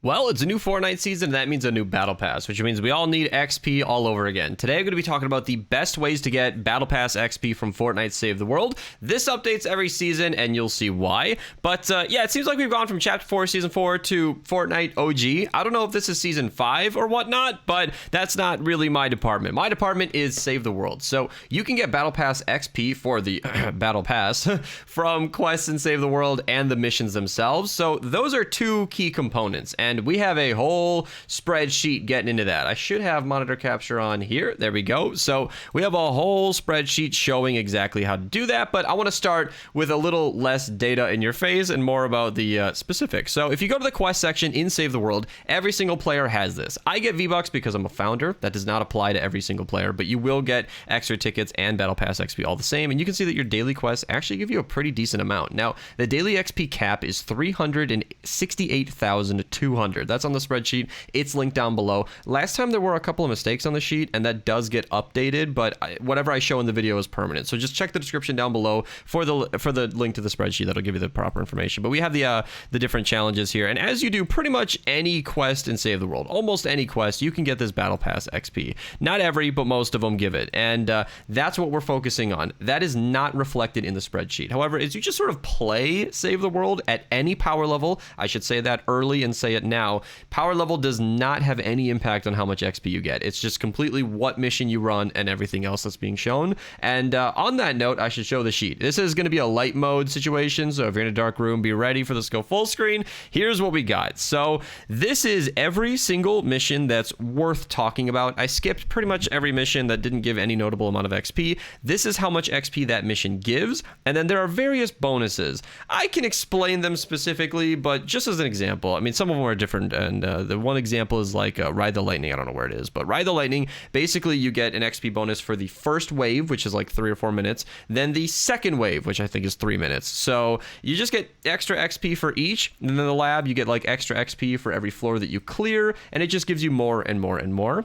Well, it's a new Fortnite season, and that means a new Battle Pass, which means we all need XP all over again. Today, I'm going to be talking about the best ways to get Battle Pass XP from Fortnite Save the World. This updates every season, and you'll see why. But yeah, it seems like we've gone from Chapter 4, Season 4 to Fortnite OG. I don't know if this is Season 5 or whatnot, but that's not really my department. My department is Save the World. So you can get Battle Pass XP for the Battle Pass from quests in Save the World and the missions themselves. So those are two key components, and we have a whole spreadsheet getting into that. I should have monitor capture on here. There we go. So we have a whole spreadsheet showing exactly how to do that, but I want to start with a little less data in your face and more about the specifics. So if you go to the quest section in Save the World, every single player has this. I get V-Bucks because I'm a founder. That does not apply to every single player, but you will get extra tickets and Battle Pass XP all the same, and you can see that your daily quests actually give you a pretty decent amount. Now, the daily XP cap is 368,200. That's on the spreadsheet. It's linked down below. Last time there were a couple of mistakes on the sheet, and that does get updated, but whatever I show in the video is permanent. So just check the description down below for the link to the spreadsheet. That'll give you the proper information. But we have the different challenges here, and as you do pretty much any quest in Save the World, almost any quest, you can get this Battle Pass XP. Not every, but most of them give it, and that's what we're focusing on. That is not reflected in the spreadsheet. However, as you just sort of play Save the World at any power level, I should say that early and say it now, power level does not have any impact on how much XP you get. It's just completely what mission you run and everything else that's being shown. And on that note, I should show the sheet. This is going to be a light mode situation, so if you're in a dark room, be ready for this to go full screen. Here's what we got. So this is every single mission that's worth talking about. I skipped pretty much every mission that didn't give any notable amount of XP. This is how much XP that mission gives, and then there are various bonuses. I can explain them specifically, but just as an example, I mean, some of them are different, and the one example is like Ride the Lightning. I don't know where it is, but Ride the Lightning, basically you get an XP bonus for the first wave, which is like 3 or 4 minutes, then the second wave, which I think is 3 minutes. So you just get extra XP for each, and then in the lab you get like extra XP for every floor that you clear, and it just gives you more and more and more.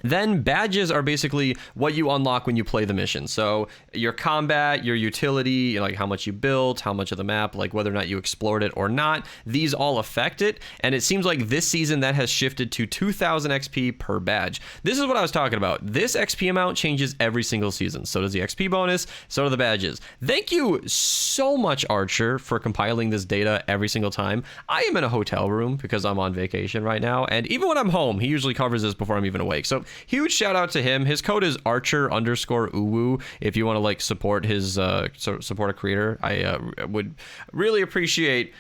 Then badges are basically what you unlock when you play the mission. So your combat, your utility, like how much you built, how much of the map, like whether or not you explored it or not, these all affect it. And it seems like this season that has shifted to 2,000 XP per badge. This is what I was talking about. This XP amount changes every single season. So does the XP bonus, so do the badges. Thank you so much, Archer, for compiling this data every single time. I am in a hotel room because I'm on vacation right now. And even when I'm home, he usually covers this before I'm even awake. So huge shout out to him. His code is Archer_Uwu. If you want to like support his support a creator, I would really appreciate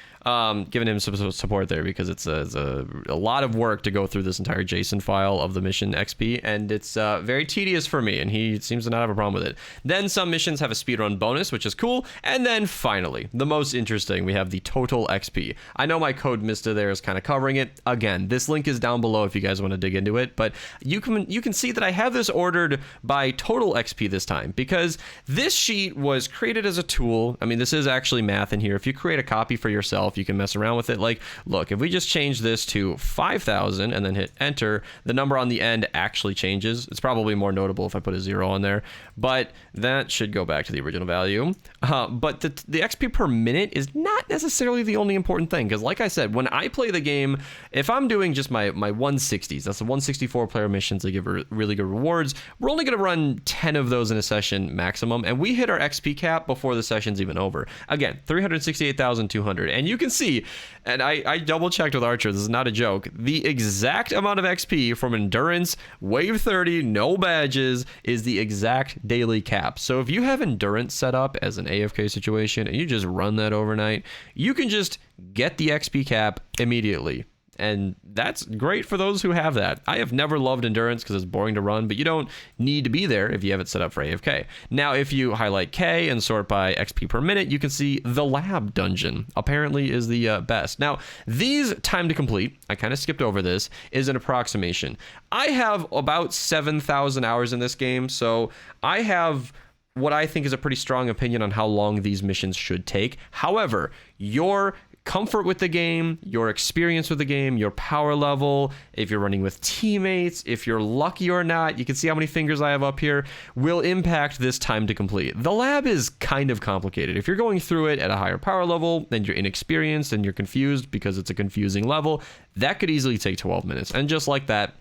giving him some support there, because it's a lot of work to go through this entire JSON file of the mission XP, and it's very tedious for me, and he seems to not have a problem with it. Then some missions have a speedrun bonus, which is cool, and then finally, the most interesting, we have the total XP. I know my code Mista there is kind of covering it. Again, this link is down below if you guys want to dig into it, but you can see that I have this ordered by total XP this time, because this sheet was created as a tool. I mean, this is actually math in here. If you create a copy for yourself, you can mess around with it. Like, look, if we just change this to 5,000 and then hit enter, the number on the end actually changes. It's probably more notable if I put a 0 on there, but that should go back to the original value. But the XP per minute is not necessarily the only important thing, because like I said, when I play the game, if I'm doing just my 160s, that's the 164 player missions, they give really good rewards, we're only going to run 10 of those in a session maximum, and we hit our XP cap before the session's even over. Again, 368,200, and you can see, and I double checked with Archer, this is not a joke, the exact amount of XP from Endurance, Wave 30, no badges, is the exact daily cap. So if you have Endurance set up as an AFK situation and you just run that overnight, you can just get the XP cap immediately. And that's great for those who have that. I have never loved Endurance because it's boring to run, but you don't need to be there if you have it set up for AFK. Now, if you highlight K and sort by XP per minute, you can see the lab dungeon apparently is the best. Now, these time to complete, I kind of skipped over this, is an approximation. I have about 7,000 hours in this game, so I have what I think is a pretty strong opinion on how long these missions should take. However, your comfort with the game, your experience with the game, your power level, if you're running with teammates, if you're lucky or not, you can see how many fingers I have up here, will impact this time to complete. The lab is kind of complicated. If you're going through it at a higher power level and you're inexperienced and you're confused because it's a confusing level, that could easily take 12 minutes. And just like that,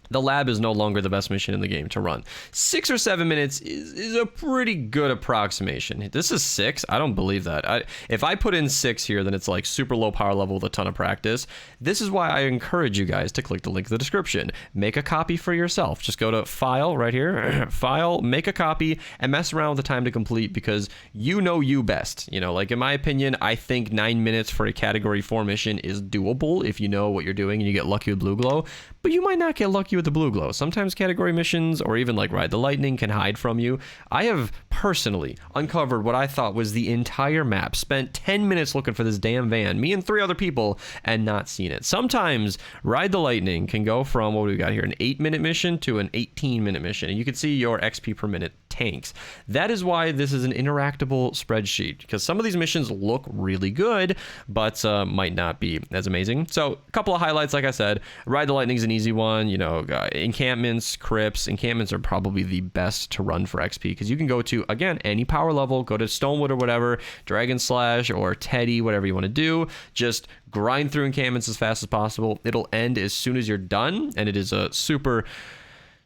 the lab is no longer the best mission in the game to run. 6 or 7 minutes is a pretty good approximation. This is 6. I don't believe that. If I put in 6 here, then it's like super low power level with a ton of practice. This is why I encourage you guys to click the link in the description. Make a copy for yourself. Just go to File right here, File, make a copy, and mess around with the time to complete because you know you best. You know, like in my opinion, I think 9 minutes for a Category 4 mission is doable if you know what you're doing and you get lucky with Blue Glow. But you might not get lucky with the Blue Glow. Sometimes category missions or even like Ride the Lightning can hide from you. I have personally uncovered what I thought was the entire map, spent 10 minutes looking for this damn van, me and 3 other people, and not seen it. Sometimes Ride the Lightning can go from, what do we got here, an 8-minute mission to an 18-minute mission, and you can see your XP per minute tanks. That is why this is an interactable spreadsheet, because some of these missions look really good, but might not be as amazing. So a couple of highlights, like I said, Ride the Lightning is an easy one. You know, encampments, crypts. Encampments are probably the best to run for XP because you can go to, again, any power level, go to Stonewood or whatever, Dragon Slash or Teddy, whatever you want to do. Just grind through encampments as fast as possible. It'll end as soon as you're done, and it is a super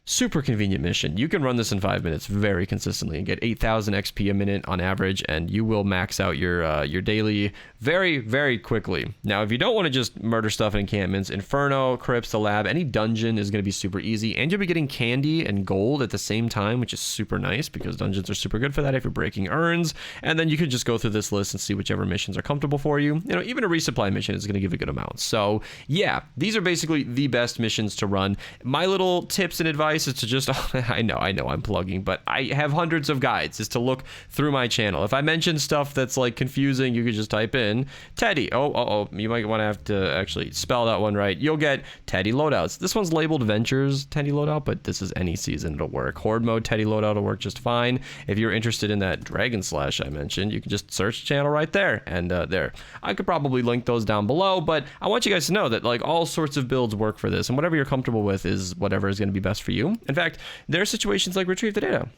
convenient mission. You can run this in 5 minutes very consistently and get 8,000 XP a minute on average, and you will max out your daily very quickly. Now, if you don't want to just murder stuff in encampments, Inferno, Crypts, the lab, any dungeon is going to be super easy, and you'll be getting candy and gold at the same time, which is super nice because dungeons are super good for that if you're breaking urns. And then you can just go through this list and see whichever missions are comfortable for you. You know, even a resupply mission is going to give a good amount. So yeah, these are basically the best missions to run. My little tips and advice is to just, I know I'm plugging, but I have hundreds of guides, is to look through my channel. If I mention stuff that's like confusing, you could just type in Teddy. You might want to have to actually spell that one right. You'll get Teddy loadouts. This one's labeled Ventures Teddy loadout, but this is any season, it'll work. Horde mode Teddy loadout will work just fine. If you're interested in that Dragon Slash I mentioned, you can just search channel right there, and there. I could probably link those down below, but I want you guys to know that like all sorts of builds work for this, and whatever you're comfortable with is whatever is going to be best for you. In fact, there are situations like Retrieve the Data.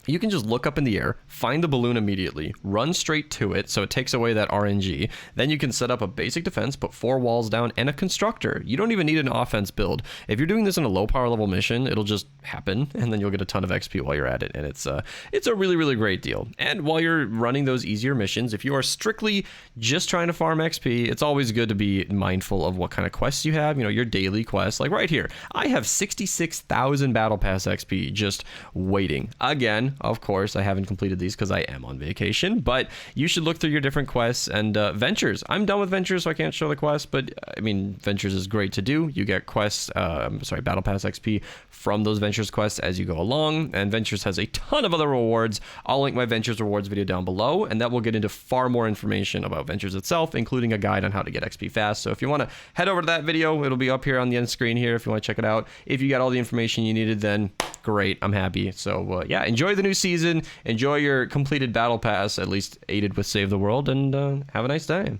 You can just look up in the air, find the balloon immediately, run straight to it, so it takes away that RNG. Then you can set up a basic defense, put 4 walls down, and a constructor. You don't even need an offense build. If you're doing this in a low power level mission, it'll just happen, and then you'll get a ton of XP while you're at it, and it's a really great deal. And while you're running those easier missions, if you are strictly just trying to farm XP, it's always good to be mindful of what kind of quests you have. You know, your daily quests, like right here. I have 66,000 Battle Pass XP just waiting. Again, of course, I haven't completed these because I am on vacation, but you should look through your different quests and Ventures. I'm done with Ventures, so I can't show the quest, but I mean, Ventures is great to do. You get quests, Battle Pass XP from those Ventures quests as you go along, and Ventures has a ton of other rewards. I'll link my Ventures rewards video down below, and that will get into far more information about Ventures itself, including a guide on how to get XP fast. So if you want to head over to that video, it'll be up here on the end screen here if you want to check it out. If you got all the information you needed, then great, I'm happy. So yeah, enjoy the new season, enjoy your completed Battle Pass, at least aided with Save the World, and have a nice day.